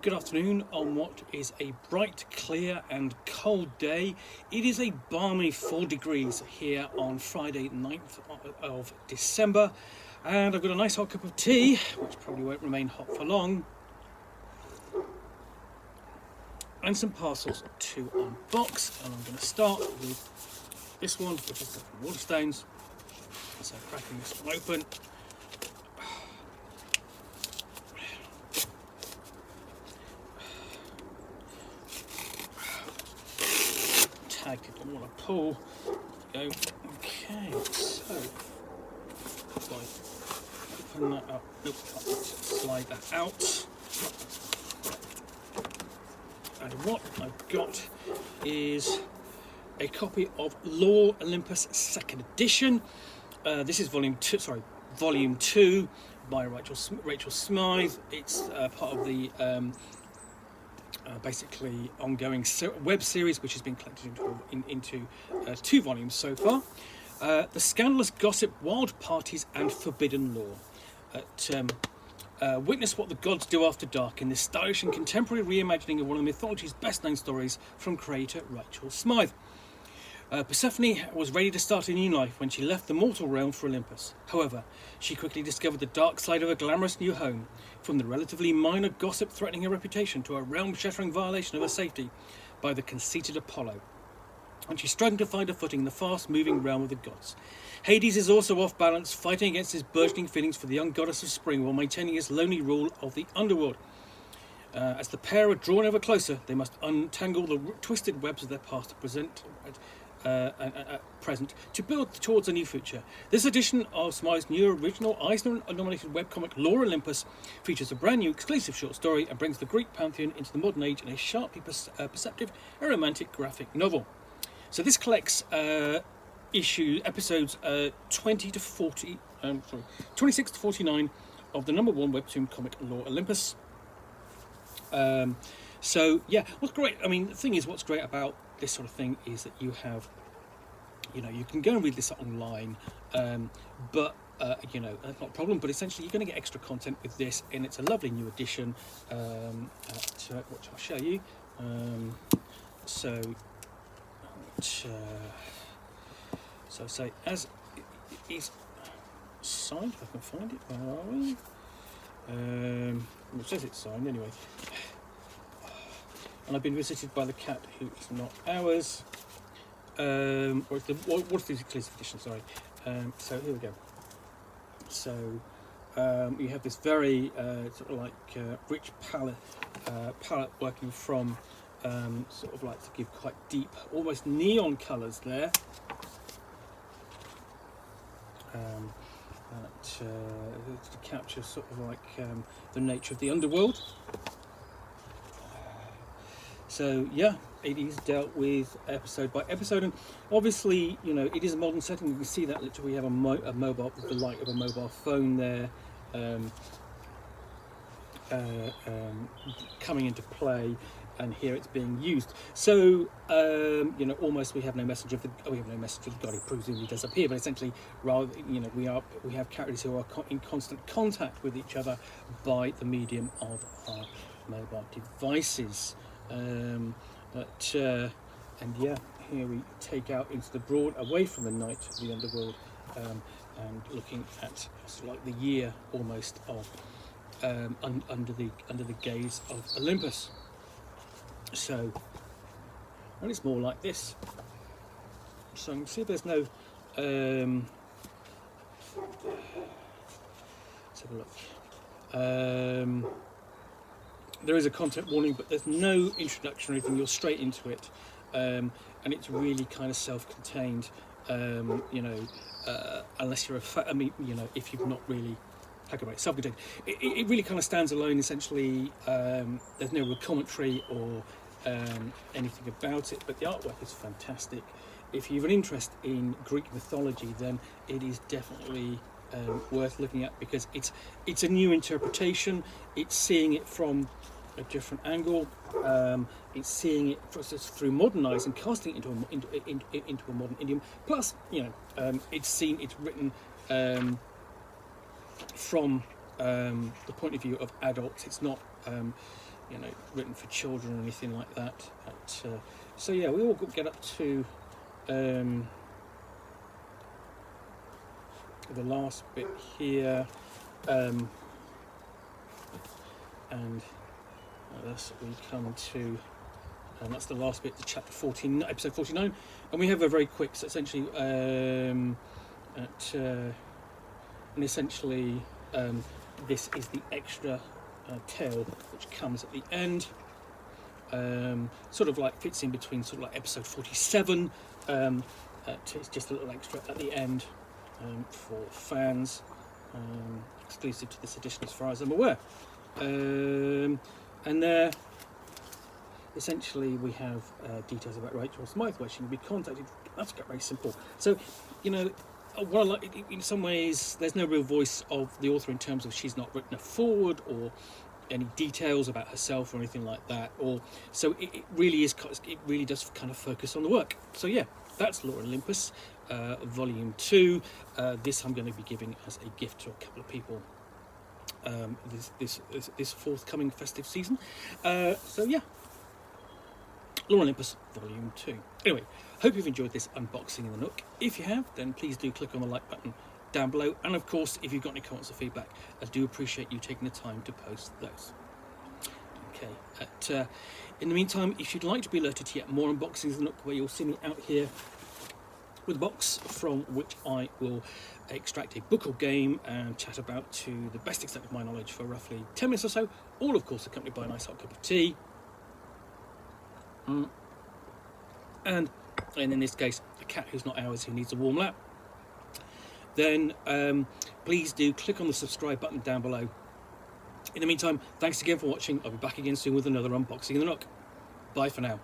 Good afternoon on what is a bright, clear and cold day. It is a balmy 4 degrees here on Friday 9th of December, and I've got a nice hot cup of tea, which probably won't remain hot for long, and some parcels to unbox. And I'm going to start with this one, which is from Waterstones. So cracking this one open. Tag it, I want to pull. Go. Okay, so if I open that up, nope, slide that out. And what I've got is a copy of Law Olympus 2nd edition. This is volume 2 by Rachel Smythe. It's part of the basically ongoing web series, which has been collected into 2 volumes so far. The Scandalous Gossip, Wild Parties and Forbidden Law. Witness what the gods do after dark in this stylish and contemporary reimagining of one of the mythology's best known stories from creator Rachel Smythe. Persephone was ready to start a new life when she left the mortal realm for Olympus. However, she quickly discovered the dark side of her glamorous new home, from the relatively minor gossip threatening her reputation to a realm-shattering violation of her safety by the conceited Apollo. And she's struggling to find her footing in the fast-moving realm of the gods. Hades is also off balance, fighting against his burgeoning feelings for the young goddess of spring while maintaining his lonely rule of the underworld. As the pair are drawn ever closer, they must untangle the twisted webs of their past to present to build towards a new future. This edition of Smythe's new original Eisner-nominated webcomic Law Olympus features a brand new exclusive short story and brings the Greek pantheon into the modern age in a sharply perceptive and romantic graphic novel. So this collects episodes 26 to 49 of the #1 webtoon comic Law Olympus. So yeah, what's great, the thing is, what's great about this sort of thing is that you have, you can go and read this online, but that's not a problem, but essentially you're going to get extra content with this, and it's a lovely new edition, which I'll show you. So say as it is signed, if I can find it, where are we? It says it's signed anyway. And I've been visited by the cat, who is not ours. What's the exclusive edition? Sorry. So here we go. So you have this very sort of like rich palette working from sort of like to give quite deep, almost neon colours there. To capture sort of like the nature of the underworld. So yeah, it is dealt with episode by episode, and obviously, it is a modern setting. You can see that literally we have a mobile, with the light of a mobile phone there, coming into play, and here it's being used. So almost we have no message of the god. He presumably does appear, but essentially, rather, we have characters who are in constant contact with each other by the medium of our mobile devices. And yeah, here we take out into the broad, away from the night of the underworld, and looking at sort of like the year almost of under the gaze of Olympus. So, and it's more like this. So you can see there's no. Let's have a look. There is a content warning, but there's no introduction or anything. You're straight into it, and it's really kind of self-contained. Unless you're if you've not really, how can I say, self-contained. It really kind of stands alone. Essentially, there's no real commentary or anything about it, but the artwork is fantastic. If you have an interest in Greek mythology, then it is definitely worth looking at, because it's a new interpretation. It's seeing it from a different angle. It's seeing it through modern eyes and casting it into a modern idiom. Plus, it's written from the point of view of adults. It's not written for children or anything like that. So yeah, we all get up to the last bit here, and thus we come to, and that's the last bit, to chapter 14, episode 49, and we have a very quick, so essentially, and essentially, this is the extra tale which comes at the end. Sort of like fits in between sort of like episode 47. It's just a little extra at the end for fans, exclusive to this edition as far as I'm aware. And there, essentially, we have details about Rachel Smythe, where she can be contacted. That's very simple. So, what I like, in some ways, there's no real voice of the author in terms of she's not written a foreword or any details about herself or anything like that. So it really does kind of focus on the work. So yeah, that's Lore and Olympus, Volume 2. This I'm going to be giving as a gift to a couple of people this forthcoming festive season. So yeah, Lore and Olympus, Volume 2. Anyway, hope you've enjoyed this unboxing in the Nook. If you have, then please do click on the like button down below, and of course, if you've got any comments or feedback, I do appreciate you taking the time to post those. Okay, in the meantime, if you'd like to be alerted to yet more unboxings in the Nook, where you'll see me out here with a box from which I will extract a book or game and chat about to the best extent of my knowledge for roughly 10 minutes or so, all of course accompanied by a nice hot cup of tea. And in this case, a cat who's not ours, who needs a warm lap, then please do click on the subscribe button down below. In the meantime, thanks again for watching. I'll be back again soon with another unboxing in the Nook. Bye for now.